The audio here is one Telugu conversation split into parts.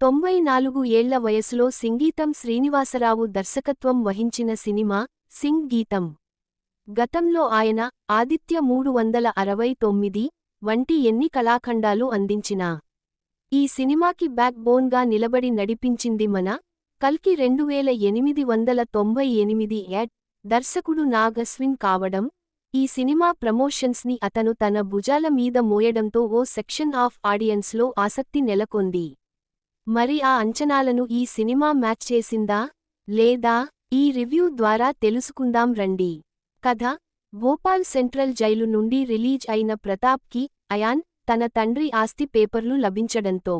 94 ఏళ్ల వయసులో సింగీతం శ్రీనివాసరావు దర్శకత్వం వహించిన సినిమా సింగ్ గీతం. గతంలో ఆయన ఆదిత్య 369 వంటి ఎన్ని కళాఖండాలు అందించినా ఈ సినిమాకి బ్యాక్ బోన్గా నిలబడి నడిపించింది మన కల్కి 2898 యాడ్ దర్శకుడు నాగ్ అశ్విన్ కావడం, ఈ సినిమా ప్రమోషన్స్ని అతను తన భుజాల మీద మోయడంతో ఓ సెక్షన్ ఆఫ్ ఆడియన్స్లో ఆసక్తి నెలకొంది. మరి ఆ అంచనాలను ఈ సినిమా మ్యాచ్ చేసిందా లేదా ఈ రివ్యూ ద్వారా తెలుసుకుందాం రండి. కథ: భోపాల్ సెంట్రల్ జైలు నుండి రిలీజ్ అయిన ప్రతాప్కి అయాన్ తన తండ్రి ఆస్తి పేపర్లు లభించడంతో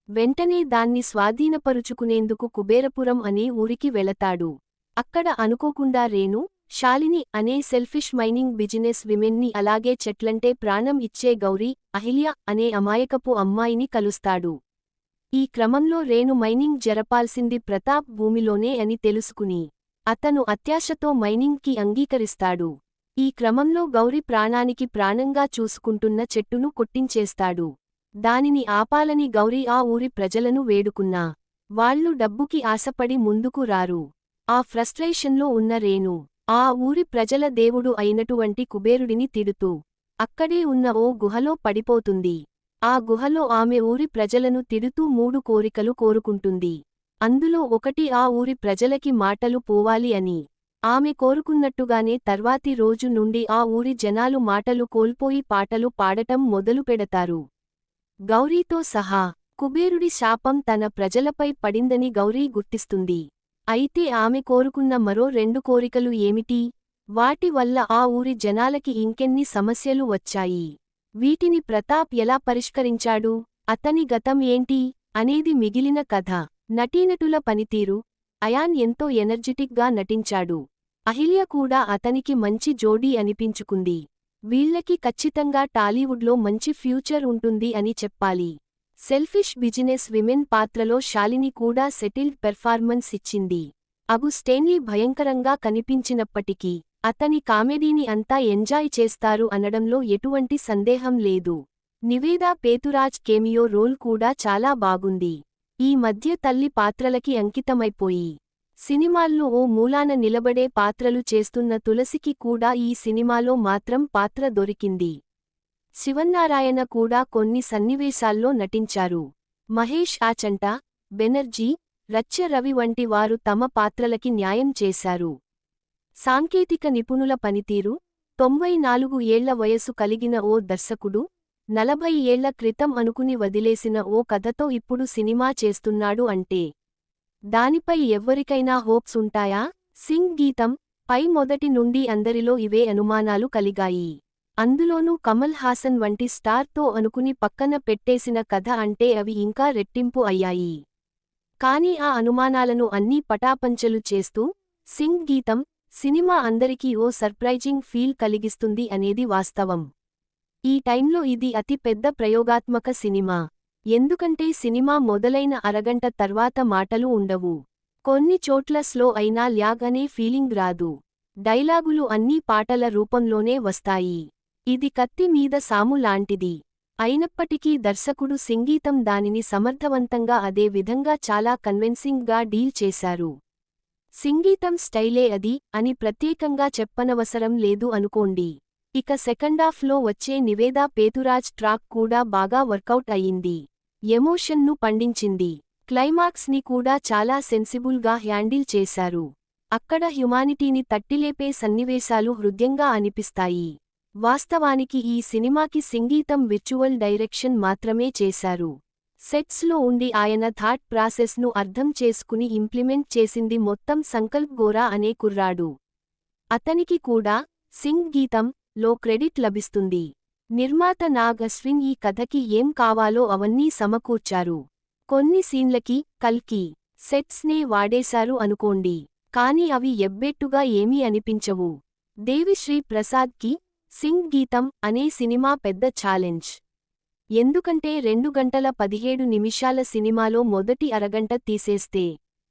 వెంటనే దాన్ని స్వాధీనపరుచుకునేందుకు కుబేరపురం అనే ఊరికి వెళతాడు. అక్కడ అనుకోకుండా రేణు, శాలిని అనే సెల్ఫిష్ మైనింగ్ బిజినెస్ విమెన్ని, అలాగే చెట్లంటే ప్రాణం ఇచ్చే గౌరీ, అహిల్య అనే అమాయకపు అమ్మాయిని కలుస్తాడు. ఈ క్రమంలో రేణు మైనింగ్ జరపాల్సింది ప్రతాప్ భూమిలోనే అని తెలుసుకుని అతను అత్యాశతో మైనింగ్కి అంగీకరిస్తాడు. ఈ క్రమంలో గౌరి ప్రాణానికి ప్రాణంగా చూసుకుంటున్న చెట్టును కొట్టించేస్తాడు. దానిని ఆపాలని గౌరీ ఆ ఊరి ప్రజలను వేడుకున్నా వాళ్లు డబ్బుకి ఆశపడి ముందుకు రారు. ఆ ఫ్రస్ట్రేషన్లో ఉన్న రేణు ఆ ఊరి ప్రజల దేవుడు అయినటువంటి కుబేరుడిని తిడుతూ అక్కడే ఉన్న ఓ గుహలో పడిపోతుంది. ఆ గుహలో ఆమె ఊరి ప్రజలను తిడుతూ 3 కోరికలు కోరుకుంటుంది. అందులో ఒకటి ఆ ఊరి ప్రజలకి మాటలు పోవాలి అని. ఆమె కోరుకున్నట్టుగానే తర్వాతి రోజు నుండి ఆ ఊరి జనాలు మాటలు కోల్పోయి పాటలు పాడటం మొదలుపెడతారు. గౌరీతో సహా కుబేరుడి శాపం తన ప్రజలపై పడిందని గౌరీ గుర్తిస్తుంది. అయితే ఆమె కోరుకున్న మరో 2 కోరికలు ఏమిటి? వాటి వల్ల ఆ ఊరి జనాలకి ఇంకెన్ని సమస్యలు వచ్చాయి? వీటిని ప్రతాప్ ఎలా పరిష్కరించాడు? అతని గతం ఏంటి అనేది మిగిలిన కథ. నటీనటుల పనితీరు: అయాన్ ఎంతో ఎనర్జిటిక్గా నటించాడు. అహిల్య కూడా అతనికి మంచి జోడీ అనిపించుకుంది. వీళ్లకి ఖచ్చితంగా టాలీవుడ్లో మంచి ఫ్యూచర్ ఉంటుంది అని చెప్పాలి. సెల్ఫిష్ బిజినెస్ విమెన్ పాత్రలో శాలిని కూడా సెటిల్డ్ పెర్ఫార్మెన్స్ ఇచ్చింది. అగు స్టేన్లీ భయంకరంగా కనిపించినప్పటికీ అతని కామెడీని అంతా ఎంజాయ్ చేస్తారు అనడంలో ఎటువంటి సందేహం లేదు. నివేదా పేతురాజ్ కేమియో రోల్ కూడా చాలా బాగుంది. ఈ మధ్య తల్లి పాత్రలకి అంకితమైపోయి సినిమాల్లో ఓ మూలాన నిలబడే పాత్రలు చేస్తున్న తులసికి కూడా ఈ సినిమాలో మాత్రం పాత్ర దొరికింది. శివన్నారాయణ కూడా కొన్ని సన్నివేశాల్లో నటించారు. మహేష్ ఆచంట, బెనర్జీ, రచ్చ రవి వంటి వారు తమ పాత్రలకి న్యాయం చేశారు. సాంకేతిక నిపుణుల పనితీరు: 94 ఏళ్ల వయసు కలిగిన ఓ దర్శకుడు 40 ఏళ్ల క్రితం అనుకుని వదిలేసిన ఓ కథతో ఇప్పుడు సినిమా చేస్తున్నాడు అంటే దానిపై ఎవ్వరికైనా హోప్స్ ఉంటాయా? సింగ్ గీతం పై మొదటి నుండి అందరిలో ఇవే అనుమానాలు కలిగాయి. అందులోనూ కమల్ హాసన్ వంటి స్టార్తో అనుకుని పక్కన పెట్టేసిన కథ అంటే అవి ఇంకా రెట్టింపు అయ్యాయి. కానీ ఆ అనుమానాలను అన్నీ పటాపంచలు చేస్తూ సింగ్ గీతం సినిమా అందరికీ ఓ సర్ప్రైజింగ్ ఫీల్ కలిగిస్తుంది అనేది వాస్తవం. ఈ టైంలో ఇది అతి పెద్ద ప్రయోగాత్మక సినిమా. ఎందుకంటే సినిమా మొదలైన అరగంట తర్వాత మాటలు ఉండవు. కొన్ని చోట్ల స్లో అయినా ల్యాగ్ అనే ఫీలింగ్ రాదు. డైలాగులు అన్నీ పాటల రూపంలోనే వస్తాయి. ఇది కత్తి మీద సాము లాంటిది. అయినప్పటికీ దర్శకుడు సింగీతం దానిని సమర్థవంతంగా అదే విధంగా చాలా కన్విన్సింగ్గా డీల్ చేశారు. సింగీతం స్టైలే అది అని ప్రత్యేకంగా చెప్పనవసరం లేదు అనుకోండి. ఇక సెకండాఫ్లో వచ్చే నివేదా పేతురాజ్ ట్రాక్ కూడా బాగా వర్కౌట్ అయ్యింది. ఎమోషన్ను పండించింది. క్లైమాక్స్ని కూడా చాలా సెన్సిబుల్గా హ్యాండిల్ చేశారు. అక్కడ హ్యుమానిటీని తట్టిలేపే సన్నివేశాలు హృద్యంగా అనిపిస్తాయి. వాస్తవానికి ఈ సినిమాకి సింగీతం విజువల్ డైరెక్షన్ మాత్రమే చేశారు. సెట్స్లో ఉండి ఆయన థాట్ ప్రాసెస్ను అర్థం చేసుకుని ఇంప్లిమెంట్ చేసింది మొత్తం సంకల్ప్ గోరా అనే కుర్రాడు. అతనికి కూడా సింగ్ గీతం లో క్రెడిట్ లభిస్తుంది. నిర్మాత నాగ్ అశ్విన్ ఈ కథకి ఏం కావాలో అవన్నీ సమకూర్చారు. కొన్ని సీన్లకి కల్కి సెట్స్నే వాడేశారు అనుకోండి, కానీ అవి ఎబ్బెట్టుగా ఏమీ అనిపించవు. దేవిశ్రీ ప్రసాద్కి సింగ్ గీతం అనే సినిమా పెద్ద ఛాలెంజ్. ఎందుకంటే 2 గంటల 17 నిమిషాల సినిమాలో మొదటి అరగంట తీసేస్తే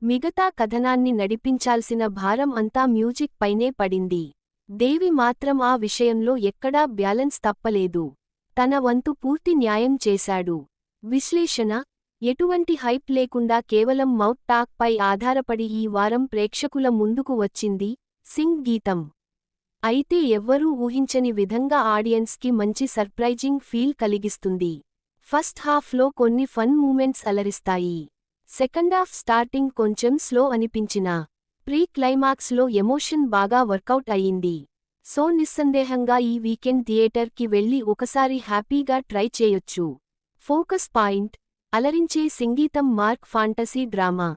మిగతా కథనాన్ని నడిపించాల్సిన భారం అంతా మ్యూజిక్ పైనే పడింది. దేవి మాత్రం ఆ విషయంలో ఎక్కడా బ్యాలెన్స్ తప్పలేదు. తన వంతు పూర్తి న్యాయం చేశాడు. విశ్లేషణ: ఎటువంటి హైప్ లేకుండా కేవలం మౌత్ టాక్ పై ఆధారపడి ఈ వారం ప్రేక్షకుల ముందుకు వచ్చింది సింగ్ గీతం. అయితే ఎవ్వరూ ఊహించని విధంగా ఆడియన్స్కి మంచి సర్ప్రైజింగ్ ఫీల్ కలిగిస్తుంది. ఫస్ట్ హాఫ్లో కొన్ని ఫన్ మూమెంట్స్ అలరిస్తాయి. సెకండాఫ్ స్టార్టింగ్ కొంచెం స్లో అనిపించినా ప్రీ క్లైమాక్స్లో ఎమోషన్ బాగా వర్కౌట్ అయ్యింది. సో నిస్సందేహంగా ఈ వీకెండ్ థియేటర్కి వెళ్లి ఒకసారి హ్యాపీగా ట్రై చేయొచ్చు. ఫోకస్ పాయింట్: అలరించే సంగీతం, మార్క్ ఫాంటసీ డ్రామా.